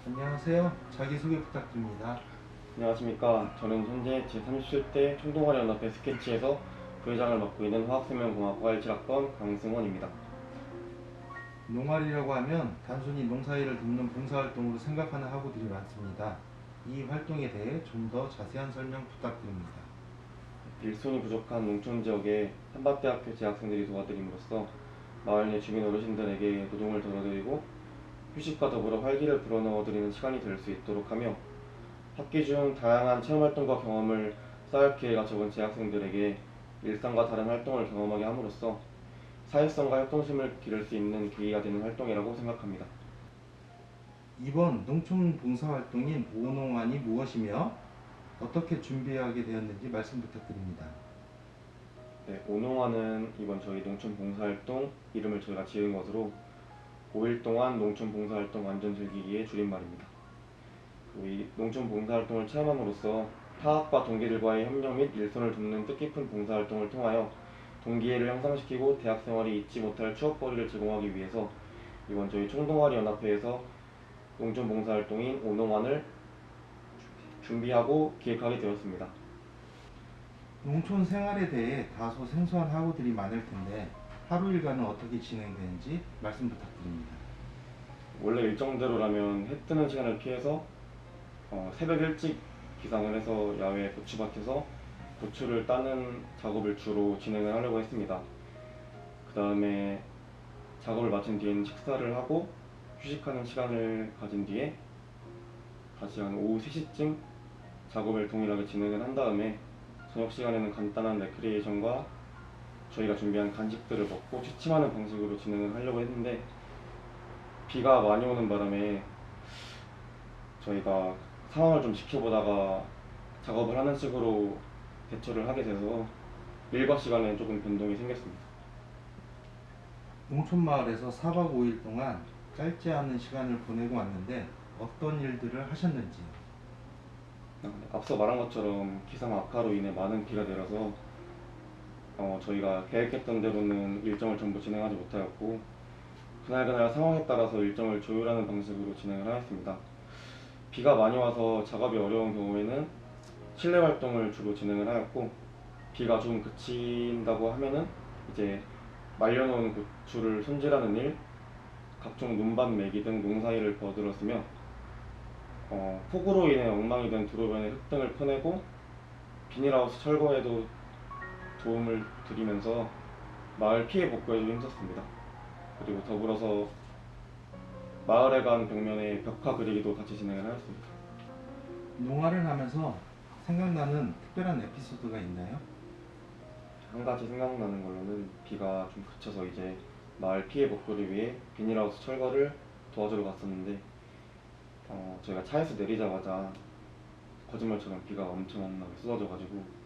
안녕하세요. 자기소개 부탁드립니다. 안녕하십니까. 저는 현재 제37대 총동아리연합회 스케치에서 부회장을 맡고 있는 화학생명공학과 17학번 강승원입니다. 농활이라고 하면 단순히 농사일을 돕는 봉사활동으로 생각하는 학우들이 많습니다. 이 활동에 대해 좀 더 자세한 설명 부탁드립니다. 일손이 부족한 농촌 지역에 한밭대학교 재학생들이 도와드림으로써 마을 내 주민 어르신들에게 노동을 덜어드리고 휴식과 더불어 활기를 불어넣어드리는 시간이 될 수 있도록 하며 학기 중 다양한 체험활동과 경험을 쌓을 기회가 적은 재학생들에게 일상과 다른 활동을 경험하게 함으로써 사회성과 협동심을 기를 수 있는 계기가 되는 활동이라고 생각합니다. 이번 농촌 봉사활동인 오농환이 무엇이며 어떻게 준비하게 되었는지 말씀 부탁드립니다. 네, 오농환은 이번 저희 농촌 봉사활동 이름을 저희가 지은 것으로 5일 동안 농촌 봉사활동 완전 즐기기의 줄임말입니다. 이 농촌 봉사활동을 체험함으로써 타학과 동기들과의 협력 및 일손을 돕는 뜻깊은 봉사활동을 통하여 동기애를 향상시키고 대학생활이 잊지 못할 추억거리를 제공하기 위해서 이번 저희 총동아리 연합회에서 농촌 봉사활동인 오농환을 준비하고 기획하게 되었습니다. 농촌 생활에 대해 다소 생소한 학우들이 많을 텐데 하루 일과는 어떻게 진행되는지 말씀 부탁드립니다. 원래 일정대로라면 해 뜨는 시간을 피해서 새벽 일찍 기상을 해서 야외 고추밭에서 고추를 따는 작업을 주로 진행을 하려고 했습니다. 그 다음에 작업을 마친 뒤에는 식사를 하고 휴식하는 시간을 가진 뒤에 다시 한 오후 3시쯤 작업을 동일하게 진행을 한 다음에 저녁 시간에는 간단한 레크리에이션과 저희가 준비한 간식들을 먹고 취침하는 방식으로 진행을 하려고 했는데 비가 많이 오는 바람에 저희가 상황을 좀 지켜보다가 작업을 하는 식으로 대처를 하게 돼서 일과 시간에 조금 변동이 생겼습니다. 농촌 마을에서 4박 5일 동안 짧지 않은 시간을 보내고 왔는데 어떤 일들을 하셨는지요? 앞서 말한 것처럼 기상 악화로 인해 많은 비가 내려서 저희가 계획했던 대로는 일정을 전부 진행하지 못하였고 그날그날 상황에 따라서 일정을 조율하는 방식으로 진행을 하였습니다. 비가 많이 와서 작업이 어려운 경우에는 실내 활동을 주로 진행을 하였고 비가 좀 그친다고 하면은 이제 말려놓은 고추를 손질하는 일, 각종 눈밭 매기 등 농사일을 거들었으며 폭우로 인해 엉망이 된 도로변의 흙 등을 퍼내고 비닐하우스 철거에도 도움을 드리면서 마을 피해 복구에도 힘썼습니다. 그리고 더불어서 마을에 간 벽면에 벽화 그리기도 같이 진행을 하였습니다. 농활을 하면서 생각나는 특별한 에피소드가 있나요? 한 가지 생각나는 걸로는 비가 좀 그쳐서 이제 마을 피해 복구를 위해 비닐하우스 철거를 도와주러 갔었는데 저희가 차에서 내리자마자 거짓말처럼 비가 엄청나게 쏟아져가지고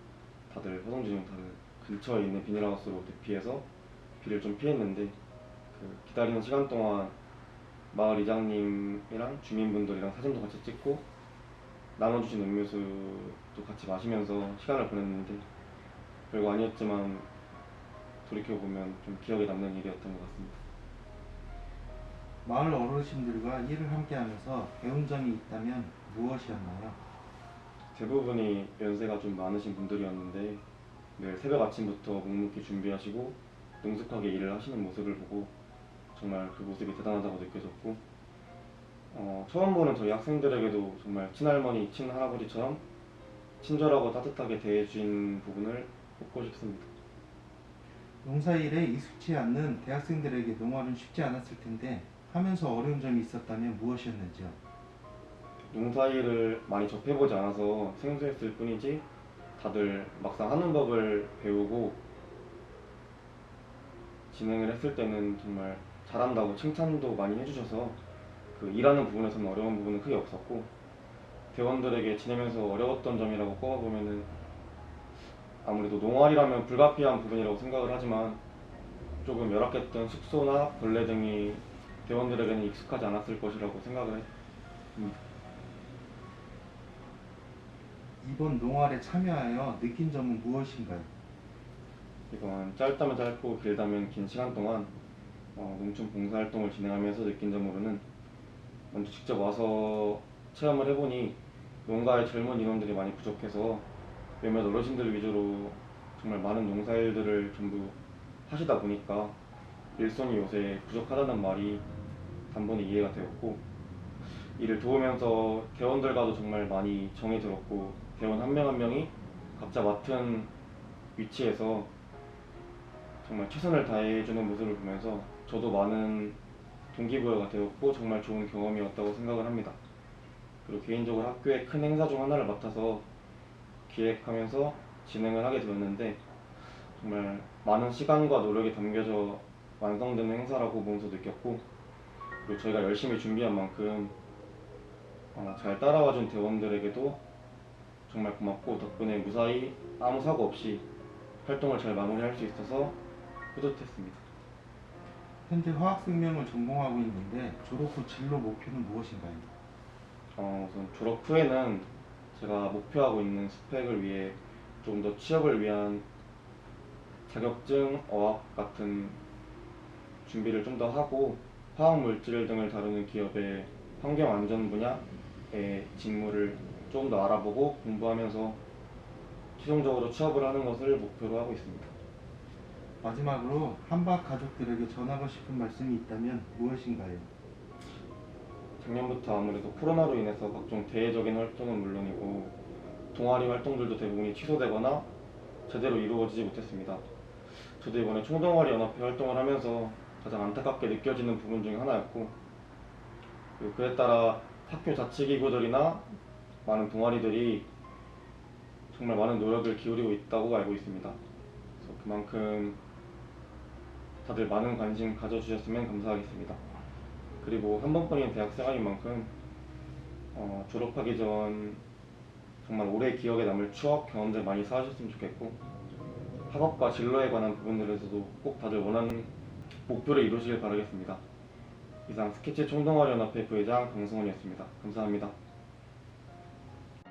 다들 허송지둥 다들 근처에 있는 비닐하우스로 대피해서 비를 좀 피했는데 그 기다리는 시간 동안 마을 이장님이랑 주민분들이랑 사진도 같이 찍고 나눠주신 음료수도 같이 마시면서 시간을 보냈는데 별거 아니었지만 돌이켜보면 좀 기억에 남는 일이었던 것 같습니다. 마을 어르신들과 일을 함께 하면서 배운 점이 있다면 무엇이었나요? 대부분이 연세가 좀 많으신 분들이었는데 매일 새벽 아침부터 묵묵히 준비하시고 능숙하게 일을 하시는 모습을 보고 정말 그 모습이 대단하다고 느껴졌고 처음 보는 저희 학생들에게도 정말 친할머니, 친할아버지처럼 친절하고 따뜻하게 대해주신 부분을 꼽고 싶습니다. 농사일에 익숙치 않는 대학생들에게 농활은 쉽지 않았을 텐데 하면서 어려운 점이 있었다면 무엇이었는지요? 농사일을 많이 접해보지 않아서 생소했을 뿐이지 다들 막상 하는 법을 배우고 진행을 했을 때는 정말 잘한다고 칭찬도 많이 해주셔서 그 일하는 부분에서는 어려운 부분은 크게 없었고 대원들에게 지내면서 어려웠던 점이라고 꼽아보면은 아무래도 농활이라면 불가피한 부분이라고 생각을 하지만 조금 열악했던 숙소나 벌레 등이 대원들에게는 익숙하지 않았을 것이라고 생각을 했습니다. 이번 농활에 참여하여 느낀 점은 무엇인가요? 이건 짧다면 짧고 길다면 긴 시간 동안 농촌 봉사활동을 진행하면서 느낀 점으로는 먼저 직접 와서 체험을 해보니 농가에 젊은 인원들이 많이 부족해서 몇몇 어르신들 위주로 정말 많은 농사일들을 전부 하시다 보니까 일손이 요새 부족하다는 말이 단번에 이해가 되었고, 이를 도우면서 대원들과도 정말 많이 정이 들었고, 대원 한 명 한 명이 각자 맡은 위치에서 정말 최선을 다해주는 모습을 보면서 저도 많은 동기부여가 되었고 정말 좋은 경험이었다고 생각을 합니다. 그리고 개인적으로 학교의 큰 행사 중 하나를 맡아서 기획하면서 진행을 하게 되었는데, 정말 많은 시간과 노력이 담겨져 완성되는 행사라고 보면서 느꼈고, 그리고 저희가 열심히 준비한 만큼 잘 따라와준 대원들에게도 정말 고맙고, 덕분에 무사히 아무 사고 없이 활동을 잘 마무리할 수 있어서 뿌듯했습니다. 현재 화학생명을 전공하고 있는데 졸업 후 진로 목표는 무엇인가요? 우선 졸업 후에는 제가 목표하고 있는 스펙을 위해 좀 더 취업을 위한 자격증, 어학 같은 준비를 좀 더 하고, 화학물질 등을 다루는 기업의 환경안전 분야의 직무를 좀 더 알아보고 공부하면서 최종적으로 취업을 하는 것을 목표로 하고 있습니다. 마지막으로 한박 가족들에게 전하고 싶은 말씀이 있다면 무엇인가요? 작년부터 아무래도 코로나로 인해서 각종 대외적인 활동은 물론이고 동아리 활동들도 대부분이 취소되거나 제대로 이루어지지 못했습니다. 저도 이번에 총동아리 연합회 활동을 하면서 가장 안타깝게 느껴지는 부분 중에 하나였고, 그리고 그에 따라 학교 자치기구들이나 많은 동아리들이 정말 많은 노력을 기울이고 있다고 알고 있습니다. 그래서 그만큼 다들 많은 관심 가져주셨으면 감사하겠습니다. 그리고 한 번뿐인 대학생활인 만큼 졸업하기 전 정말 오래 기억에 남을 추억, 경험들 많이 쌓으셨으면 좋겠고, 학업과 진로에 관한 부분들에서도 꼭 다들 원하는 목표를 이루시길 바라겠습니다. 이상 스케치 총동아리 연합회 부회장 강승원이었습니다. 감사합니다.